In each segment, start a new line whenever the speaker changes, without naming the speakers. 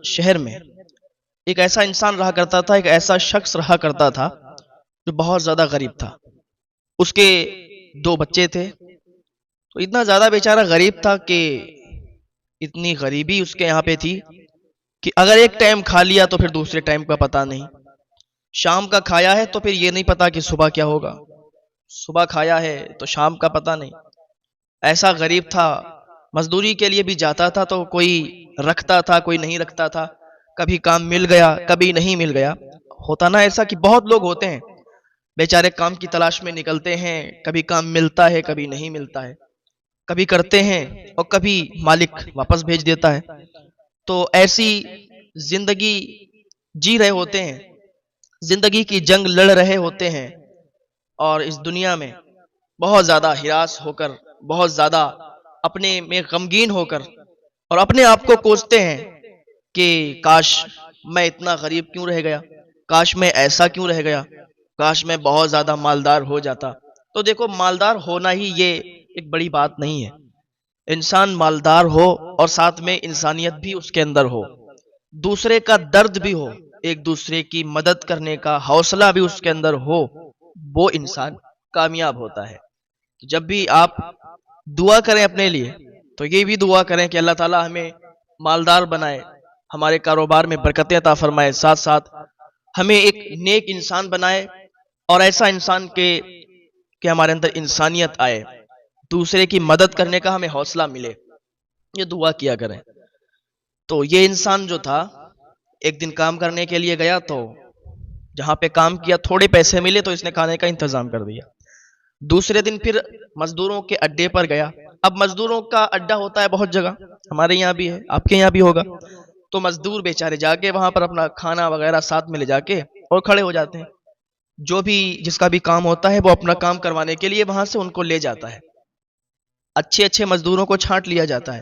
شہر میں ایک ایسا انسان رہا کرتا تھا، ایک ایسا شخص رہا کرتا تھا جو بہت زیادہ غریب تھا. اس کے 2 بچے تھے. تو اتنا زیادہ بیچارہ غریب تھا کہ اتنی غریبی اس کے یہاں پہ تھی کہ اگر ایک ٹائم کھا لیا تو پھر دوسرے ٹائم کا پتہ نہیں. شام کا کھایا ہے تو پھر یہ نہیں پتا کہ صبح کیا ہوگا. صبح کھایا ہے تو شام کا پتہ نہیں. ایسا غریب تھا. مزدوری کے لیے بھی جاتا تھا تو کوئی رکھتا تھا، کوئی نہیں رکھتا تھا. کبھی کام مل گیا، کبھی نہیں مل گیا. ہوتا نا ایسا کہ بہت لوگ ہوتے ہیں بیچارے کام کی تلاش میں نکلتے ہیں، کبھی کام ملتا ہے کبھی نہیں ملتا ہے، کبھی کرتے ہیں اور کبھی مالک واپس بھیج دیتا ہے. تو ایسی زندگی جی رہے ہوتے ہیں، زندگی کی جنگ لڑ رہے ہوتے ہیں، اور اس دنیا میں بہت زیادہ ہراس ہو کر، بہت زیادہ اپنے میں غمگین ہو کر، اور اپنے آپ کو کوستے ہیں کہ کاش میں اتنا غریب کیوں رہ گیا، کاش میں ایسا کیوں رہ گیا، کاش میں بہت زیادہ مالدار ہو جاتا. تو دیکھو، مالدار ہونا ہی یہ ایک بڑی بات نہیں ہے. انسان مالدار ہو اور ساتھ میں انسانیت بھی اس کے اندر ہو، دوسرے کا درد بھی ہو، ایک دوسرے کی مدد کرنے کا حوصلہ بھی اس کے اندر ہو، وہ انسان کامیاب ہوتا ہے. جب بھی آپ دعا کریں اپنے لیے تو یہ بھی دعا کریں کہ اللہ تعالی ہمیں مالدار بنائے، ہمارے کاروبار میں برکتیں عطا فرمائے، ساتھ ساتھ ہمیں ایک نیک انسان بنائے، اور ایسا انسان کہ ہمارے اندر انسانیت آئے، دوسرے کی مدد کرنے کا ہمیں حوصلہ ملے. یہ دعا کیا کریں. تو یہ انسان جو تھا ایک دن کام کرنے کے لیے گیا، تو جہاں پہ کام کیا تھوڑے پیسے ملے تو اس نے کھانے کا انتظام کر دیا. دوسرے دن پھر مزدوروں کے اڈے پر گیا. اب مزدوروں کا اڈا ہوتا ہے بہت جگہ، ہمارے یہاں بھی ہے، آپ کے یہاں بھی ہوگا. تو مزدور بیچارے جا کے وہاں پر اپنا کھانا وغیرہ ساتھ میں لے جا کے اور کھڑے ہو جاتے ہیں. جو بھی جس کا بھی کام ہوتا ہے وہ اپنا کام کروانے کے لیے وہاں سے ان کو لے جاتا ہے. اچھے اچھے مزدوروں کو چھانٹ لیا جاتا ہے،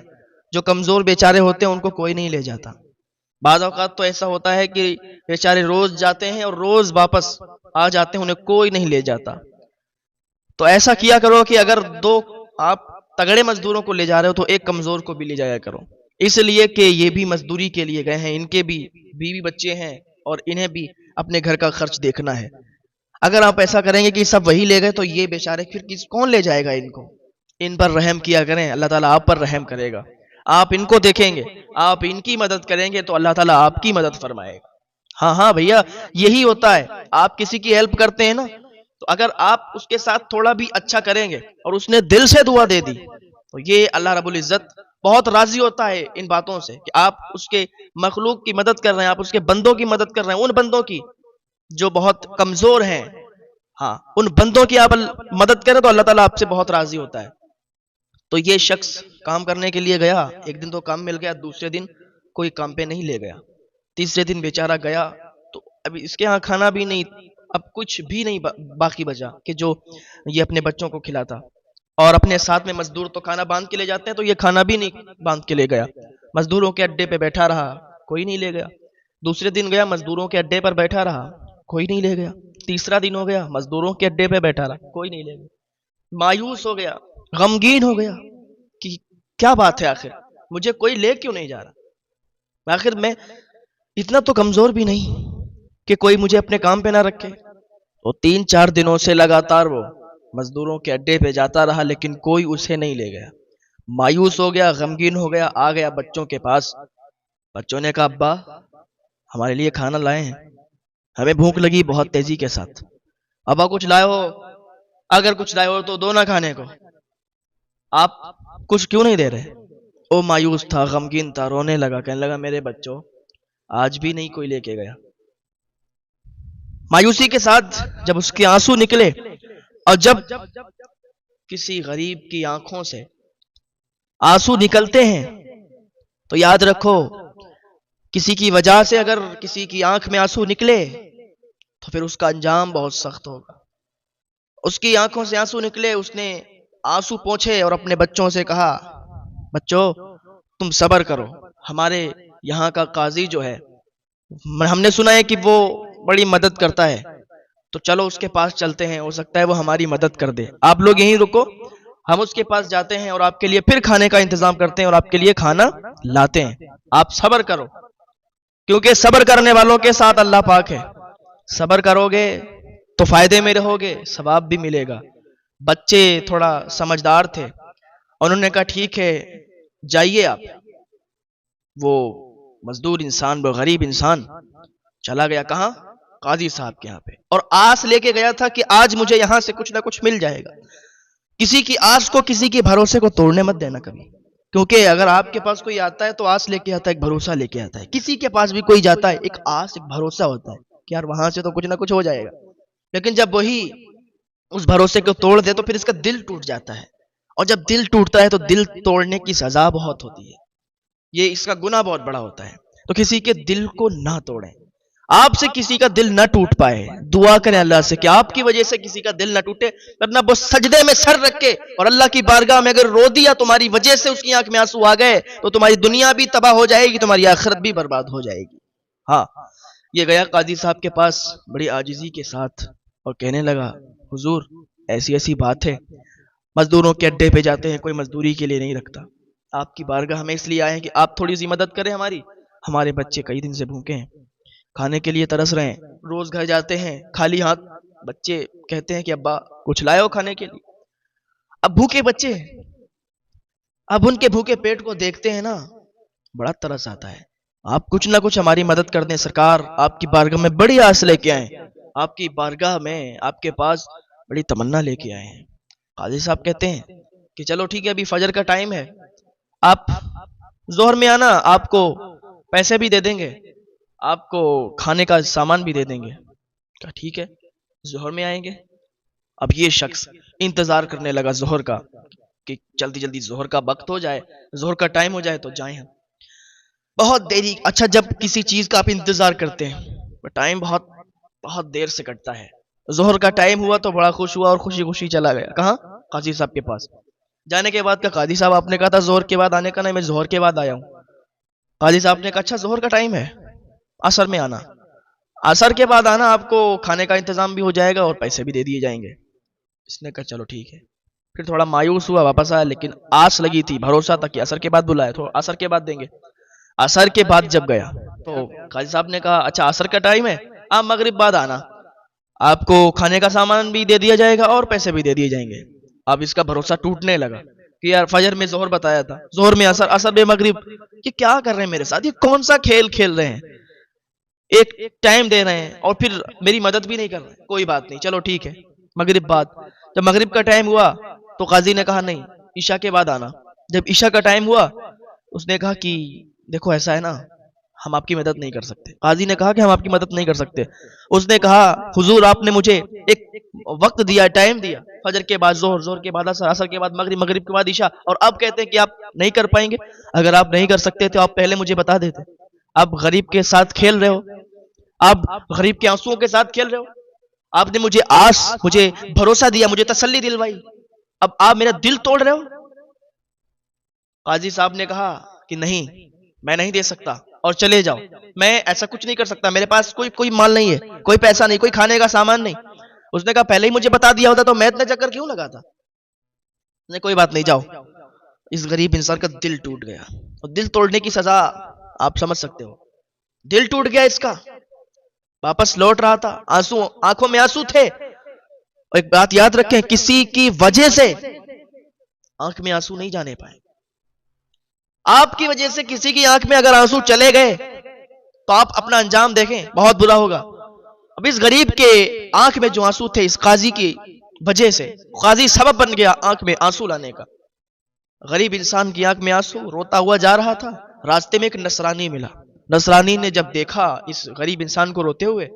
جو کمزور بیچارے ہوتے ہیں ان کو کوئی نہیں لے جاتا. بعض اوقات تو ایسا ہوتا ہے کہ بیچارے روز جاتے ہیں اور روز واپس آ جاتے ہیں، انہیں کوئی نہیں لے جاتا. تو ایسا کیا کرو کہ اگر 2 آپ تگڑے مزدوروں کو لے جا رہے ہو تو ایک کمزور کو بھی لے جایا کرو، اس لیے کہ یہ بھی مزدوری کے لیے گئے ہیں، ان کے بھی بیوی بچے ہیں اور انہیں بھی اپنے گھر کا خرچ دیکھنا ہے. اگر آپ ایسا کریں گے کہ سب وہی لے گئے تو یہ بیچارے پھر کون لے جائے گا ان کو. ان پر رحم کیا کریں، اللہ تعالیٰ آپ پر رحم کرے گا. آپ ان کو دیکھیں گے، آپ ان کی مدد کریں گے تو اللہ تعالیٰ آپ کی مدد فرمائے گا. ہاں ہاں بھیا، یہی ہوتا ہے. آپ کسی کی ہیلپ کرتے ہیں نا، تو اگر آپ اس کے ساتھ تھوڑا بھی اچھا کریں گے اور اس نے دل سے دعا دے دی تو یہ اللہ رب العزت بہت راضی ہوتا ہے ان باتوں سے کہ آپ اس کے مخلوق کی مدد کر رہے ہیں، آپ اس کے بندوں کی مدد کر رہے ہیں، ان بندوں کی جو بہت کمزور ہیں. ہاں، ان بندوں کی آپ مدد کریں تو اللہ تعالیٰ آپ سے بہت راضی ہوتا ہے. تو یہ شخص کام کرنے کے لیے گیا، ایک دن تو کام مل گیا، دوسرے دن کوئی کام پہ نہیں لے گیا. تیسرے دن بیچارہ گیا تو ابھی اس کے ہاں کھانا بھی نہیں، اب کچھ بھی نہیں باقی بچا کہ جو یہ اپنے بچوں کو کھلاتا. اور اپنے ساتھ میں مزدور تو کھانا باندھ کے لے جاتے ہیں، تو یہ کھانا بھی نہیں باندھ کے لے گیا. مزدوروں کے اڈے پہ بیٹھا رہا، کوئی نہیں لے گیا. دوسرے دن گیا، مزدوروں کے اڈے پر بیٹھا رہا، کوئی نہیں لے گیا. تیسرا دن ہو گیا، مزدوروں کے اڈے پہ بیٹھا رہا، کوئی نہیں لے گیا. مایوس ہو گیا، غمگین ہو گیا کہ کیا بات ہے، آخر مجھے کوئی لے کیوں نہیں جا رہا، آخر میں اتنا تو کمزور بھی نہیں کہ کوئی مجھے اپنے کام پہ نہ رکھے. تو 3-4 دنوں سے لگاتار وہ مزدوروں کے اڈے پہ جاتا رہا لیکن کوئی اسے نہیں لے گیا. مایوس ہو گیا، غمگین ہو گیا، آ گیا بچوں کے پاس. بچوں نے کہا ابا ہمارے لیے کھانا لائے ہیں، ہمیں بھوک لگی بہت تیزی کے ساتھ. ابا کچھ لائے ہو؟ اگر کچھ لائے ہو تو دو نہ کھانے کو، آپ کچھ کیوں نہیں دے رہے؟ وہ مایوس تھا، غمگین تھا، رونے لگا، کہنے لگا میرے بچوں آج بھی نہیں کوئی لے کے گیا. مایوسی کے ساتھ جب اس کے آنسو نکلے، اور جب کسی غریب کی آنکھوں سے آنسو نکلتے ہیں تو یاد رکھو، کسی کی وجہ سے اگر کسی کی آنکھ میں آنسو نکلے تو پھر اس کا انجام بہت سخت ہوگا. اس کی آنکھوں سے آنسو نکلے، اس نے آنسو پوچھے اور اپنے بچوں سے کہا بچوں تم صبر کرو، ہمارے یہاں کا قاضی جو ہے ہم نے سنا ہے کہ وہ بڑی مدد کرتا ہے، تو چلو اس کے پاس چلتے ہیں، ہو سکتا ہے وہ ہماری مدد کر دے. آپ لوگ یہیں رکو، ہم اس کے پاس جاتے ہیں اور آپ کے لیے پھر کھانے کا انتظام کرتے ہیں اور آپ کے لیے کھانا لاتے ہیں، آپ صبر کرو. کیونکہ صبر کرنے والوں کے ساتھ اللہ پاک ہے. صبر کرو گے تو فائدے میں رہو گے، ثواب بھی ملے گا. بچے تھوڑا سمجھدار تھے، انہوں نے کہا ٹھیک ہے جائیے آپ. وہ مزدور انسان، وہ غریب انسان چلا گیا کہاں؟ قاضی صاحب کے یہاں پہ، اور آس لے کے گیا تھا کہ آج مجھے یہاں سے کچھ نہ کچھ مل جائے گا. کسی کی آس کو، کسی کے بھروسے کو توڑنے مت دینا کبھی، کیونکہ اگر آپ کے پاس کوئی آتا ہے تو آس لے کے آتا ہے، ایک بھروسہ لے کے آتا ہے. کسی کے پاس بھی کوئی جاتا ہے ایک آس، ایک بھروسہ ہوتا ہے کہ یار وہاں سے تو کچھ نہ کچھ ہو جائے گا. لیکن جب وہی اس بھروسے کو توڑ دے تو پھر اس کا دل ٹوٹ جاتا ہے، اور جب دل ٹوٹتا ہے تو دل توڑنے کی سزا بہت ہوتی ہے، یہ اس کا گناہ بہت بڑا ہوتا ہے. تو کسی کے دل کو نہ توڑیں. آپ سے کسی کا دل نہ ٹوٹ پائے، دعا کریں اللہ سے کہ آپ کی وجہ سے کسی کا دل نہ ٹوٹے، ورنہ وہ سجدے میں سر رکھ کے اور اللہ کی بارگاہ میں اگر رو دیا تمہاری وجہ سے، اس کی آنکھ میں آنسو آ گئے تو تمہاری دنیا بھی تباہ ہو جائے گی، تمہاری آخرت بھی برباد ہو جائے گی. ہاں، یہ گیا قاضی صاحب کے پاس بڑی عاجزی کے ساتھ اور کہنے لگا حضور ایسی ایسی بات ہے، مزدوروں کے اڈے پہ جاتے ہیں، کوئی مزدوری کے لیے نہیں رکھتا. آپ کی بارگاہ ہمیں اس لیے آئے ہیں کہ آپ تھوڑی سی مدد کریں ہماری. ہمارے بچے کئی دن سے بھوکے ہیں، کھانے کے لیے ترس رہے ہیں. روز گھر جاتے ہیں خالی ہاتھ، بچے کہتے ہیں کہ ابا کچھ لائے ہو کھانے کے لیے. اب بھوکے بچے، اب ان کے بھوکے پیٹ کو دیکھتے ہیں نا، بڑا ترس آتا ہے. آپ کچھ نہ کچھ ہماری مدد کر دیں سرکار، آپ کی بارگاہ میں بڑی آس لے کے آئے ہیں، آپ کی بارگاہ میں آپ کے پاس بڑی تمنا لے کے آئے ہیں. قاضی صاحب کہتے ہیں کہ چلو ٹھیک ہے، ابھی فجر کا ٹائم ہے، آپ ظہر میں آنا، آپ کو پیسے بھی دے دیں گے، آپ کو کھانے کا سامان بھی دے دیں گے. کہا ٹھیک ہے ظہر میں آئیں گے. اب یہ شخص انتظار کرنے لگا ظہر کا کہ جلدی جلدی ظہر کا وقت ہو جائے، ظہر کا ٹائم ہو جائے تو جائیں ہم. بہت دیری. اچھا جب کسی چیز کا آپ انتظار کرتے ہیں ٹائم بہت بہت دیر سے کٹتا ہے. ظہر کا ٹائم ہوا تو بڑا خوش ہوا اور خوشی خوشی چلا گیا. کہاں؟ قاضی صاحب کے پاس. جانے کے بعد کہا قاضی صاحب آپ نے کہا تھا ظہر کے بعد آنے کا، نہیں میں ظہر کے بعد آیا ہوں. قاضی صاحب نے کہا اچھا ظہر کا ٹائم ہے، عصر میں آنا. عصر کے بعد آنا، آپ کو کھانے کا انتظام بھی ہو جائے گا اور پیسے بھی دے دیے جائیں گے. اس نے کہا چلو ٹھیک ہے. پھر تھوڑا مایوس ہوا، واپس آیا، لیکن آس لگی تھی، بھروسہ تھا کہ عصر کے بعد بلایا تو عصر کے بعد دیں گے. عصر کے بعد جب گیا تو قاضی صاحب نے کہا اچھا عصر کا ٹائم ہے، آپ مغرب بعد آنا، آپ کو کھانے کا سامان بھی دے دیا جائے گا اور پیسے بھی دے دیے جائیں گے. اب اس کا بھروسہ ٹوٹنے لگا کہ یار فجر میں ظہر بتایا تھا، ظہر میں عصر، عصر میں مغرب، یہ کیا کر رہے ہیں میرے ساتھ، یہ کون سا کھیل کھیل رہے ہیں، ایک ٹائم دے رہے ہیں اور پھر میری مدد بھی نہیں کر رہے. کوئی بات نہیں چلو ٹھیک ہے مغرب بعد. جب مغرب کا ٹائم ہوا تو قاضی نے کہا نہیں عشاء کے بعد آنا. جب عشاء کا ٹائم ہوا اس نے کہا کہ دیکھو ایسا ہے نا، ہم آپ کی مدد نہیں کر سکتے. قاضی نے کہا کہ ہم آپ کی مدد نہیں کر سکتے. اس نے کہا حضور آپ نے مجھے ایک وقت دیا، ٹائم دیا، فجر کے بعد ظہر، ظہر کے بعد عصر، عصر کے بعد مغرب، مغرب کے بعد عشاء، اور اب کہتے ہیں کہ آپ نہیں کر پائیں گے. اگر آپ نہیں کر سکتے تو آپ پہلے مجھے بتا دیتے. آپ غریب کے ساتھ کھیل رہے ہو، آپ غریب کے آنسوؤں کے ساتھ کھیل رہے ہو. آپ نے مجھے آس، مجھے بھروسہ دیا، مجھے تسلی دلوائی، اب آپ میرا دل توڑ رہے ہو. قاضی صاحب نے کہا کہ نہیں میں نہیں دے سکتا اور چلے جاؤ، میں ایسا کچھ نہیں کر سکتا، میرے پاس کوئی مال نہیں ہے، کوئی پیسہ نہیں، کوئی کھانے کا سامان نہیں. اس نے کہا پہلے ہی مجھے بتا دیا ہوتا تو میں اتنا چکر کیوں لگاتا. نے کوئی بات نہیں جاؤ. اس غریب انسان کا دل ٹوٹ گیا، اور دل توڑنے کی سزا آپ سمجھ سکتے ہو. دل ٹوٹ گیا اس کا، واپس لوٹ رہا تھا، آنسو آنکھوں میں آنسو تھے. اور ایک بات یاد رکھیں، کسی کی وجہ سے آنکھ میں آنسو نہیں جانے پائے. آپ کی وجہ سے کسی کی آنکھ میں اگر آنسو چلے گئے تو آپ اپنا انجام دیکھیں، بہت برا ہوگا. اب اس غریب کے آنکھ میں جو آنسو تھے اس قاضی کی وجہ سے، قاضی سبب بن گیا آنکھ میں آنسو لانے کا. غریب انسان کی آنکھ میں آنسو، روتا ہوا جا رہا تھا. راستے میں ایک نصرانی ملا. نصرانی نے جب دیکھا اس غریب انسان کو روتے ہوئے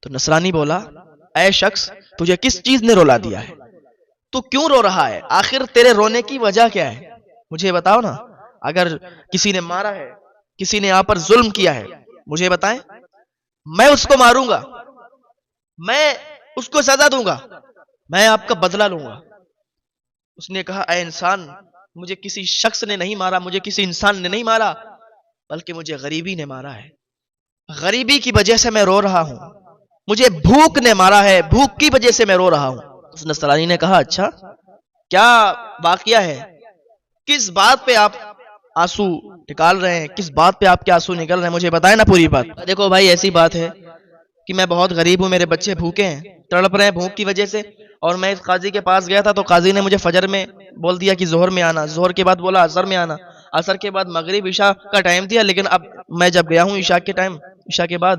تو نصرانی بولا اے شخص تجھے کس چیز نے رولا دیا ہے، تو کیوں رو رہا ہے، آخر تیرے رونے کی وجہ کیا ہے، مجھے بتاؤ نا. اگر کسی نے مارا ہے، کسی نے آپ پر ظلم کیا ہے، مجھے بتائیں، میں اس کو ماروں گا، میں اس کو سزا دوں گا، میں آپ کا بدلہ لوں گا. اس نے کہا اے انسان، مجھے کسی شخص نے نہیں مارا، مجھے کسی انسان نے نہیں مارا، بلکہ مجھے غریبی نے مارا ہے. غریبی کی وجہ سے میں رو رہا ہوں، مجھے بھوک نے مارا ہے، بھوک کی وجہ سے میں رو رہا ہوں. اس نصرانی نے کہا اچھا کیا واقعہ ہے، کس بات پہ آپ آنسو نکال رہے ہیں؟ کس بات پہ آپ کے آنسو نکل رہے ہیں؟ مجھے بتائیں نا پوری بات۔ دیکھو بھائی ایسی بات ہے کہ میں بہت غریب ہوں، میرے بچے بھوکے ہیں، تڑپ رہے ہیں بھوک کی وجہ سے، اور میں اس قاضی کے پاس گیا تھا تو قاضی نے مجھے فجر میں بول دیا کہ ظہر میں آنا، ظہر کے بعد بولا عصر میں آنا، عصر کے بعد مغرب عشاء کا ٹائم دیا، لیکن اب میں جب گیا ہوں عشاء کے ٹائم، عشاء کے بعد،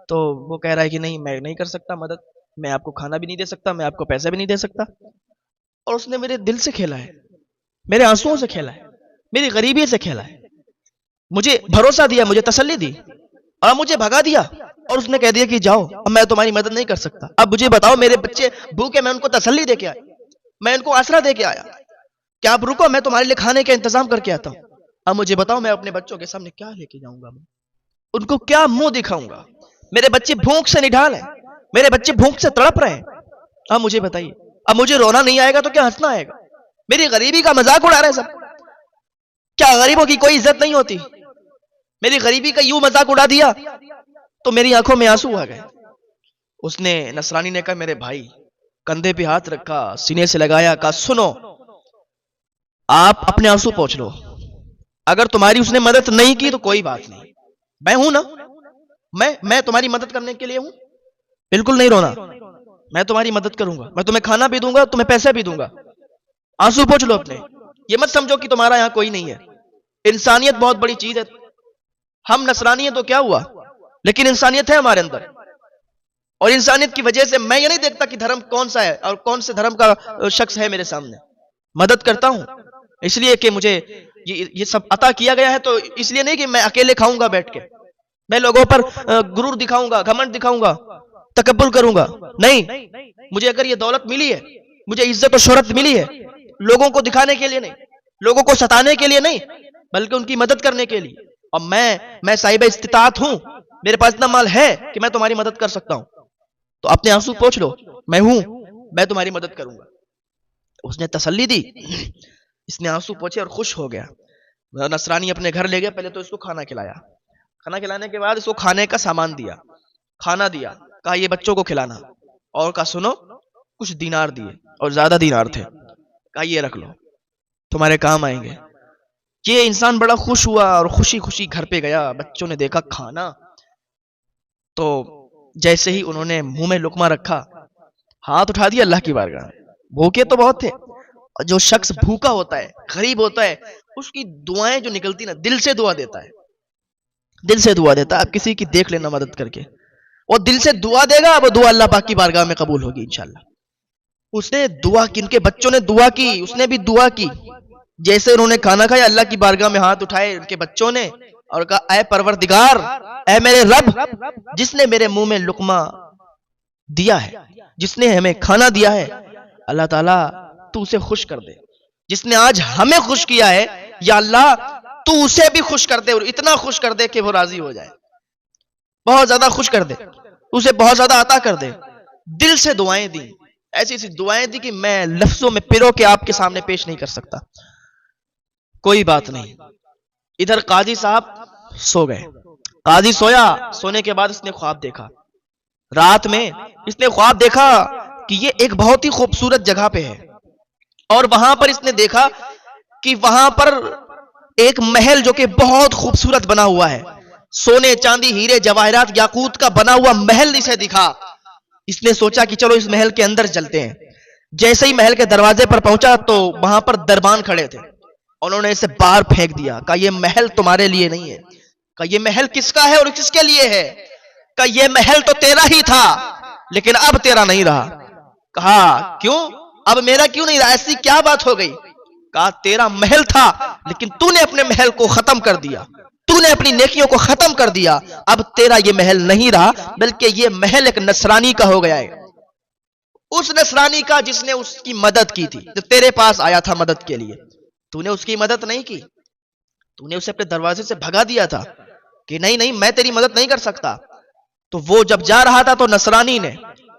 تو وہ کہہ رہا ہے کہ نہیں میں نہیں کر سکتا مدد، میں آپ کو کھانا بھی نہیں دے سکتا، میں آپ کو پیسے بھی نہیں دے سکتا۔ اور اس نے میرے دل سے کھیلا ہے، میرے آنسوؤں سے کھیلا ہے، میری غریبی سے کھیلا ہے، مجھے بھروسہ دیا، مجھے تسلی دی، اور مجھے بھگا دیا، اور اس نے کہہ دیا کہ جاؤ اب میں تمہاری مدد نہیں کر سکتا۔ اب مجھے بتاؤ، میرے بچے بھوکے، میں ان کو تسلی دے کے آیا، میں ان کو آسرا دے کے آیا کہ آپ رکو، میں تمہارے لیے کھانے کا انتظام کر کے آتا ہوں۔ اب مجھے بتاؤ میں اپنے بچوں کے سامنے کیا لے کے جاؤں گا، میں ان کو کیا منہ دکھاؤں گا؟ میرے بچے بھوک سے نڈھال ہیں، میرے بچے بھوک سے تڑپ رہے ہیں۔ اب مجھے بتائیے، اب مجھے رونا نہیں آئے گا تو کیا ہنسنا آئے گا؟ میری غریبی کا مذاق اڑا رہے ہیں سب، کیا غریبوں کی کوئی عزت نہیں ہوتی؟ میری غریبی کا یوں مذاق اڑا دیا تو میری آنکھوں میں آنسو آ گئے۔ اس نے، نصرانی نے کہا میرے بھائی، کندھے پہ ہاتھ رکھا، سینے سے لگایا، کہا سنو، آپ اپنے آنسو پوچھ لو، اگر تمہاری اس نے مدد نہیں کی تو کوئی بات نہیں، میں ہوں نا، میں تمہاری مدد کرنے کے لیے ہوں، بالکل نہیں رونا، میں تمہاری مدد کروں گا، میں تمہیں کھانا بھی دوں گا، تمہیں پیسے بھی دوں گا، آنسو پوچھ لو اپنے، یہ مت سمجھو کہ تمہارا یہاں کوئی نہیں ہے۔ انسانیت بہت بڑی چیز ہے، ہم نصرانی ہیں تو کیا ہوا، لیکن انسانیت ہے ہمارے اندر، اور انسانیت کی وجہ سے میں یہ نہیں دیکھتا کہ دھرم کون سا ہے اور کون سے دھرم کا شخص ہے میرے سامنے، مدد کرتا ہوں اس لیے کہ مجھے یہ سب عطا کیا گیا ہے، تو اس لیے نہیں کہ میں اکیلے کھاؤں گا بیٹھ کے، میں لوگوں پر غرور دکھاؤں گا، گھمنڈ دکھاؤں گا، تکبر کروں گا، نہیں، مجھے اگر یہ دولت ملی ہے، مجھے عزت و شہرت ملی ہے، لوگوں کو دکھانے کے لیے نہیں، لوگوں کو ستانے کے لیے نہیں، بلکہ ان کی مدد کرنے کے لیے، اور میں صاحب استطاعت ہوں، میرے پاس اتنا مال ہے کہ میں تمہاری مدد کر سکتا ہوں، تو اپنے آنسو پوچھ لو، میں ہوں، میں تمہاری مدد کروں گا۔ اس نے تسلی دی، اس نے آنسو پوچھے اور خوش ہو گیا۔ نصرانی اپنے گھر لے گیا، پہلے تو اس کو کھانا کھلایا، کھانا کھلانے کے بعد اس کو کھانے کا سامان دیا، کھانا دیا، کہا یہ بچوں کو کھلانا، اور کہا سنو، کچھ دینار دیے، اور زیادہ دینار تھے، کہا یہ رکھ لو، تمہارے کام آئیں گے۔ یہ انسان بڑا خوش ہوا اور خوشی خوشی گھر پہ گیا، بچوں نے دیکھا کھانا، تو جیسے ہی انہوں نے منہ میں لقمہ رکھا، ہاتھ اٹھا دیا اللہ کی بارگاہ میں، بھوکے تو بہت تھے، جو شخص بھوکا ہوتا ہے، غریب ہوتا ہے، اس کی دعائیں جو نکلتی نا، دل سے دعا دیتا ہے، دل سے دعا دیتا ہے۔ آپ کسی کی دیکھ لینا مدد کر کے، وہ دل سے دعا دے گا، وہ دعا اللہ پاک کی بارگاہ میں قبول ہوگی انشاءاللہ۔ اس نے دعا کی، ان کے بچوں نے دعا کی، اس نے بھی دعا کی، جیسے انہوں نے کھانا کھایا، اللہ کی بارگاہ میں ہاتھ اٹھائے ان کے بچوں نے، اور کہا اے پروردگار، اے میرے رب، جس نے میرے منہ میں لقمہ دیا ہے، جس نے ہمیں کھانا دیا ہے، اللہ تعالیٰ تو اسے خوش کر دے، جس نے آج ہمیں خوش کیا ہے، یا اللہ تو اسے بھی خوش کر دے، اور اتنا خوش کر دے کہ وہ راضی ہو جائے، بہت زیادہ خوش کر دے، اسے بہت زیادہ عطا کر دے۔ دل سے دعائیں دی، ایسی ایسی دعائیں دی کہ میں لفظوں میں پرو کے آپ کے سامنے پیش نہیں کر سکتا۔ کوئی بات نہیں، ادھر قاضی صاحب سو گئے، قاضی سویا، سونے کے بعد اس نے خواب دیکھا، رات میں اس نے خواب دیکھا کہ یہ ایک بہت ہی خوبصورت جگہ پہ ہے، اور وہاں پر اس نے دیکھا کہ وہاں پر ایک محل جو کہ بہت خوبصورت بنا ہوا ہے، سونے چاندی ہیرے جواہرات یاقوت کا بنا ہوا محل اسے دکھا۔ اس نے سوچا کہ چلو اس محل کے اندر چلتے ہیں۔ جیسے ہی محل کے دروازے پر پہنچا تو وہاں پر دربان کھڑے تھے، انہوں نے اسے باہر پھینک دیا، کہا یہ محل تمہارے لیے نہیں ہے۔ کہا یہ محل کس کا ہے اور کس کے لیے ہے؟ کہا یہ محل تو تیرا ہی تھا لیکن اب تیرا نہیں رہا۔ کہا کیوں؟ اب میرا کیوں نہیں رہا؟ ایسی کیا بات ہو گئی؟ کہا تیرا محل تھا لیکن تو نے اپنے محل کو ختم کر دیا، تو نے اپنی نیکیوں کو ختم کر دیا، اب تیرا یہ محل نہیں رہا بلکہ یہ محل ایک نصرانی کا ہو گیا ہے، اس نصرانی کا جس نے اس کی مدد کی تھی، جو تیرے پاس آیا تھا مدد کے لیے، تو نے اس کی مدد نہیں کی، تو نے اسے اپنے دروازے سے بھگا دیا تھا کہ نہیں نہیں میں تیری مدد نہیں کر سکتا۔ تو وہ جب جا رہا تھا تو نصرانی نے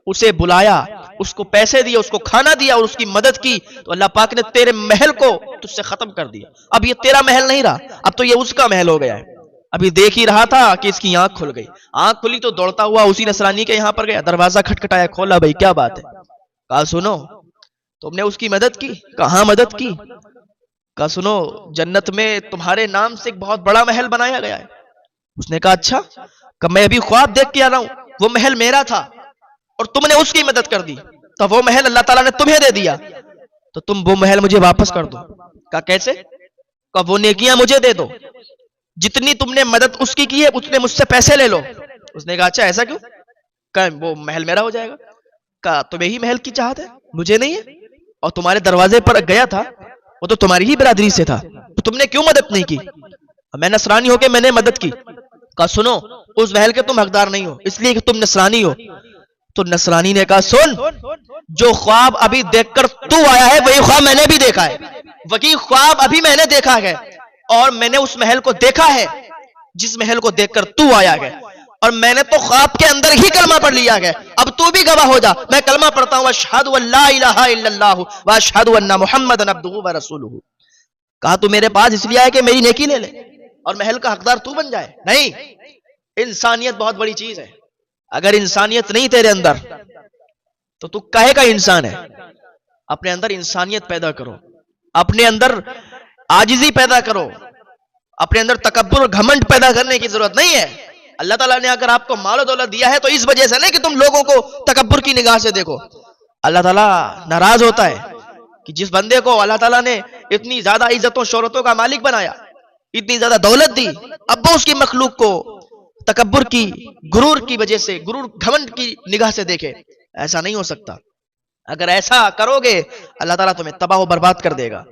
اسے بلایا، اس کو پیسے دیے، اس کو کھانا دیا اور اس کی مدد کی، تو اللہ پاک نے تیرے محل کو تجھ سے ختم کر دیا، اب یہ تیرا محل نہیں رہا، اب تو یہ اس کا محل ہو گیا ہے۔ ابھی دیکھ ہی رہا تھا کہ اس کی آنکھ کھل گئی، آنکھ کھلی تو دوڑتا ہوا اسی نصرانی کے یہاں پر گیا، دروازہ کھٹکھٹایا، کھولا، بھائی کیا بات ہے؟ کہا سنو تم نے اس کی مدد کی؟ کہاں مدد کی؟ کہا سنو جنت میں تمہارے نام سے ایک بہت بڑا محل بنایا گیا ہے. اس نے کہا اچھا. کہ میں ابھی خواب دیکھ کے آ رہا ہوں, وہ محل میرا تھا اور تم نے اس کی مدد کر دی, تو وہ محل اللہ تعالیٰ نے تمہیں دے دیا, تو تم وہ محل مجھے واپس کر دو. کہا کیسے؟ کہا وہ نیکیاں مجھے دے دو, جتنی تم نے مدد اس کی ہے اتنے مجھ سے پیسے لے لو. اس نے کہا اچھا ایسا کیوں؟ کہا وہ محل میرا ہو جائے گا. کہا تمہیں ہی محل کی چاہت ہے, مجھے نہیں ہے, اور تمہارے دروازے پر گیا تھا وہ تو تمہاری ہی برادری سے تھا, تو تم نے کیوں مدد نہیں کی؟ میں نصرانی ہو کے میں نے مدد کی. کہا سنو اس محل کے تم حقدار نہیں ہو, اس لیے کہ تم نصرانی ہو. تو نصرانی نے کہا سن, جو خواب ابھی دیکھ کر تو آیا ہے وہی خواب میں نے بھی دیکھا ہے, وہی خواب ابھی میں نے دیکھا ہے, اور میں نے اس محل کو دیکھا ہے جس محل کو دیکھ کر تو آیا ہے, اور میں نے تو خواب کے اندر ہی کلمہ پڑھ لیا ہے. اب تو بھی گواہ ہو جا, میں کلمہ پڑھتا ہوں اشہد ان لا الہ الا اللہ واشہد ان محمد عبدہ ورسولہ. کہا تو میرے پاس اس لیے آئے کہ میری نیکی لے لے اور محل کا حقدار تو بن جائے؟ نہیں, انسانیت بہت بڑی چیز ہے. اگر انسانیت نہیں تیرے اندر تو کہے کا انسان ہے. اپنے اندر انسانیت پیدا کرو, اپنے اندر عاجزی پیدا کرو, اپنے اندر تکبر اور گھمنڈ پیدا کرنے کی ضرورت نہیں ہے. اللہ تعالیٰ نے اگر آپ کو مال و دولت دیا ہے تو اس وجہ سے نہیں کہ تم لوگوں کو تکبر کی نگاہ سے دیکھو. اللہ تعالیٰ ناراض ہوتا ہے کہ جس بندے کو اللہ تعالیٰ نے اتنی زیادہ عزت و شہرتوں کا مالک بنایا, اتنی زیادہ دولت دی, اب وہ اس کی مخلوق کو تکبر کی, غرور کی وجہ سے, غرور گھمنڈ کی نگاہ سے دیکھے. ایسا نہیں ہو سکتا. اگر ایسا کرو گے اللہ تعالیٰ تمہیں تباہ و برباد کر دے گا,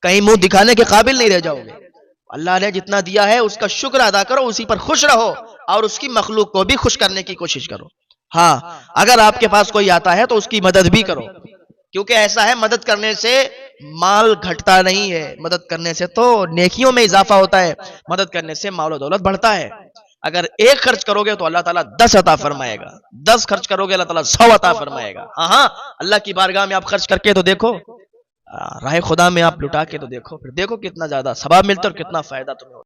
کہیں منہ دکھانے کے قابل نہیں رہ جاؤ گے. اللہ نے جتنا دیا ہے اس کا شکر ادا کرو, اسی پر خوش رہو, اور اس کی مخلوق کو بھی خوش کرنے کی کوشش کرو. ہاں, اگر آپ کے پاس کوئی آتا ہے تو اس کی مدد بھی کرو, کیونکہ ایسا ہے مدد کرنے سے مال گھٹتا نہیں ہے, مدد کرنے سے تو نیکیوں میں اضافہ ہوتا ہے, مدد کرنے سے مال و دولت بڑھتا ہے. اگر ایک خرچ کرو گے تو اللہ تعالیٰ 10 عطا فرمائے گا, 10 خرچ کرو گے اللہ تعالیٰ 100 عطا فرمائے گا. ہاں, اللہ کی بارگاہ میں آپ خرچ کر کے تو دیکھو, راہ خدا میں آپ لٹا کے تو دیکھو, پھر دیکھو کتنا زیادہ ثواب ملتا ہے اور کتنا فائدہ تمہیں ہوتا ہے.